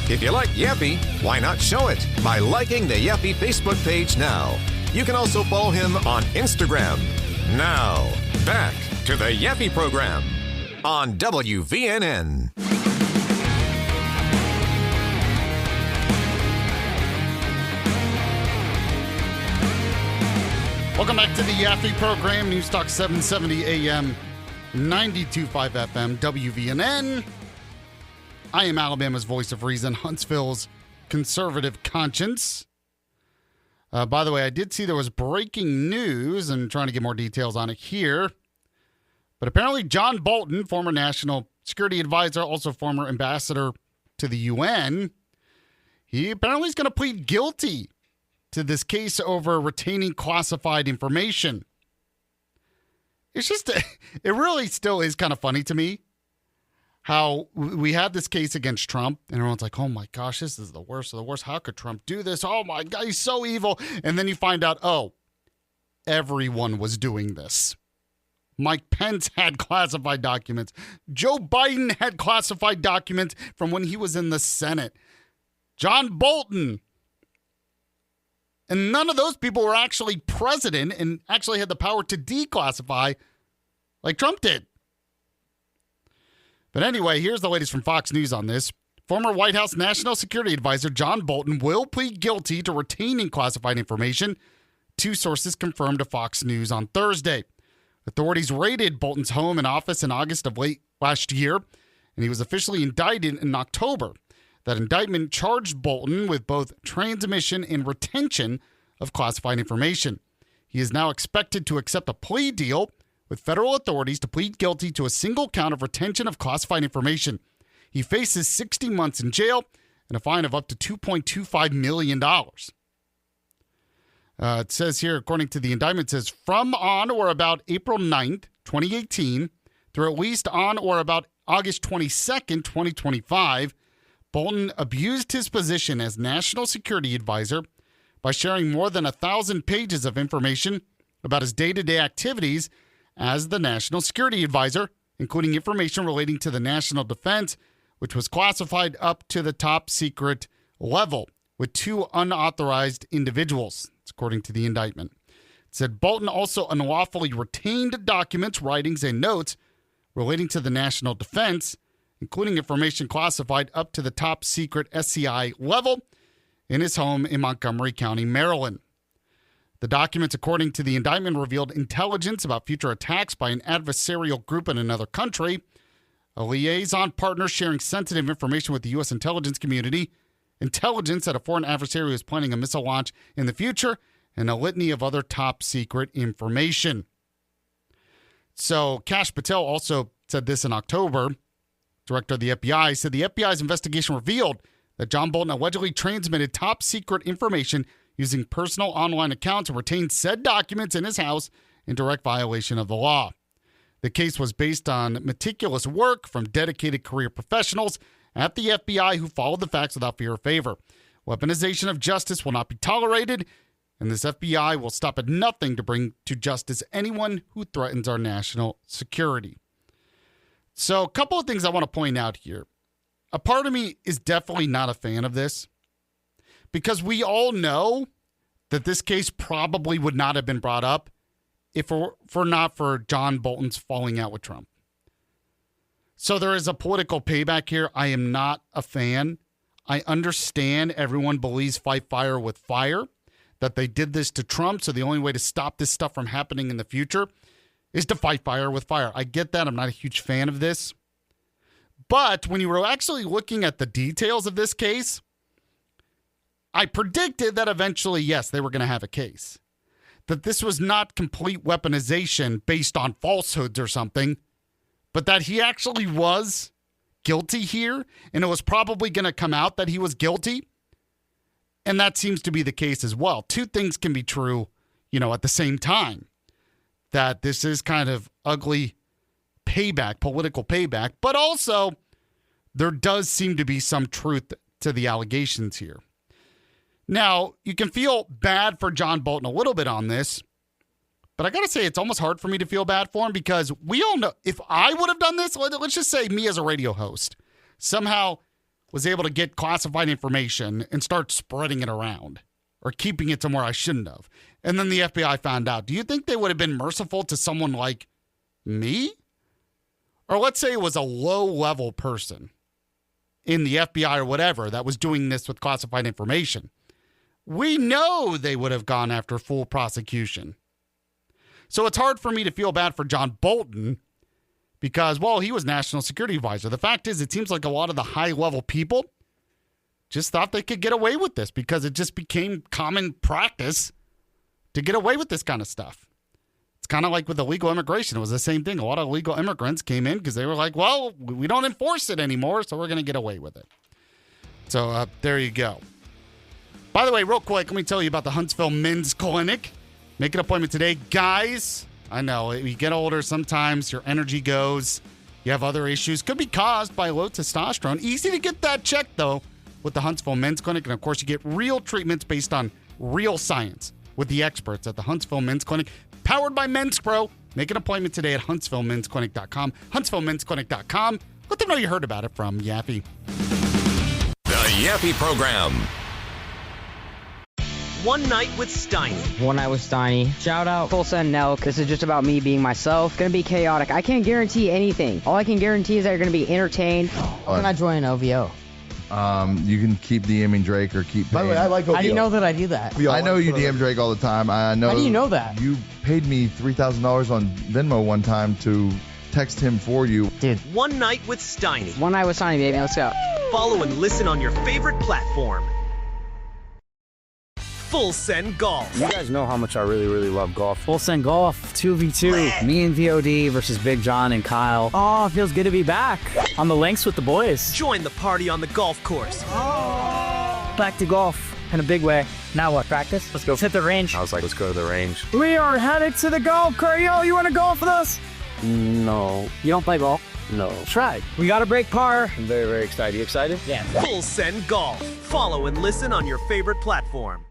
If you like Yaffee, why not show it by liking the Yaffee Facebook page now? You can also follow him on Instagram. Now, back to the Yaffee program on WVNN. Welcome back to the Yaffee program, News Talk 770 AM, 92.5 FM, WVNN. I am Alabama's voice of reason, Huntsville's conservative conscience. By the way, I did see there was breaking news. I'm trying to get more details on it here. But apparently John Bolton, former national security advisor, also former ambassador to the UN, he apparently is going to plead guilty to this case over retaining classified information. It's just, it really still is kind of funny to me how we had this case against Trump, and everyone's like, oh my gosh, this is the worst of the worst. How could Trump do this? Oh my God, he's so evil. And then you find out, oh, everyone was doing this. Mike Pence had classified documents. Joe Biden had classified documents from when he was in the Senate. John Bolton. And none of those people were actually president and actually had the power to declassify like Trump did. But anyway, here's the latest from Fox News on this. Former White House National Security Advisor John Bolton will plead guilty to retaining classified information, two sources confirmed to Fox News on Thursday. Authorities raided Bolton's home and office in August of late last year, and he was officially indicted in October. That indictment charged Bolton with both transmission and retention of classified information. He is now expected to accept a plea deal with federal authorities to plead guilty to a single count of retention of classified information. He faces 60 months in jail and a fine of up to $2.25 million. It says here, according to the indictment, it says from on or about April 9th, 2018, through at least on or about August 22nd, 2025, Bolton abused his position as National Security Advisor by sharing more than 1,000 pages of information about his day-to-day activities as the National Security Advisor, including information relating to the national defense, which was classified up to the top secret level with two unauthorized individuals. It's according to the indictment. It said Bolton also unlawfully retained documents, writings, and notes relating to the national defense, including information classified up to the top secret SCI level in his home in Montgomery County, Maryland. The documents, according to the indictment, revealed intelligence about future attacks by an adversarial group in another country, a liaison partner sharing sensitive information with the U.S. intelligence community, intelligence that a foreign adversary was planning a missile launch in the future, and a litany of other top secret information. So Kash Patel also said this in October. Director of the FBI said the FBI's investigation revealed that John Bolton allegedly transmitted top secret information using personal online accounts and retained said documents in his house in direct violation of the law. The case was based on meticulous work from dedicated career professionals at the FBI who followed the facts without fear or favor. Weaponization of justice will not be tolerated, and this FBI will stop at nothing to bring to justice anyone who threatens our national security. So a couple of things I want to point out here. A part of me is definitely not a fan of this because we all know that this case probably would not have been brought up if for not for John Bolton's falling out with Trump. So there is a political payback here. I am not a fan. I understand everyone believes fight fire with fire, that they did this to Trump, so the only way to stop this stuff from happening in the future is to fight fire with fire. I get that. I'm not a huge fan of this. But when you were actually looking at the details of this case, I predicted that eventually, yes, they were going to have a case. That this was not complete weaponization based on falsehoods or something, but that he actually was guilty here, and it was probably going to come out that he was guilty. And that seems to be the case as well. Two things can be true, at the same time. That this is kind of ugly payback, political payback, but also there does seem to be some truth to the allegations here. Now, you can feel bad for John Bolton a little bit on this, but I got to say it's almost hard for me to feel bad for him because we all know if I would have done this, let's just say me as a radio host, somehow was able to get classified information and start spreading it around or keeping it somewhere I shouldn't have. And then the FBI found out. Do you think they would have been merciful to someone like me? Or let's say it was a low-level person in the FBI or whatever that was doing this with classified information. We know they would have gone after full prosecution. So it's hard for me to feel bad for John Bolton because, well, he was national security advisor. The fact is, it seems like a lot of the high-level people just thought they could get away with this because it just became common practice to get away with this kind of stuff. It's kind of like with illegal immigration. It was the same thing. A lot of illegal immigrants came in because they were like, well, we don't enforce it anymore, so we're going to get away with it. So there you go. By the way, real quick, let me tell you about the Huntsville Men's Clinic. Make an appointment today. Guys, I know, you get older, sometimes your energy goes. You have other issues. Could be caused by low testosterone. Easy to get that checked, though, with the Huntsville Men's Clinic. And, of course, you get real treatments based on real science with the experts at the Huntsville Men's Clinic. Powered by Men's Pro. Make an appointment today at HuntsvilleMen'sClinic.com. HuntsvilleMen'sClinic.com. Let them know you heard about it from Yaffee. The Yaffee Program. One Night with Steiny. One Night with Steiny. Shout out Full Send Nelk. This is just about me being myself. Gonna be chaotic. I can't guarantee anything. All I can guarantee is that you're gonna be entertained. How can I join an OVO? You can keep DMing Drake or keep paying. By the way, I like OVO. How do you know that I do that? I know you DM Drake all the time. I know. How do you know that? You paid me $3,000 on Venmo one time to text him for you. Dude. One Night with Steiny. One Night with Steiny, baby. Let's go. Follow and listen on your favorite platform. Full Send Golf. You guys know how much I really love golf. Full Send Golf, 2v2. Me and VOD versus Big John and Kyle. Oh, it feels good to be back on the links with the boys. Join the party on the golf course. Back to golf in a big way. Now what, practice? Let's go. Let's hit the range. I was like, let's go to the range. We are headed to the golf cart. Yo, you want to golf with us? No. You don't play golf? No. Try. We got to break par. I'm very excited. You excited? Yeah. Full Send Golf. Follow and listen on your favorite platform.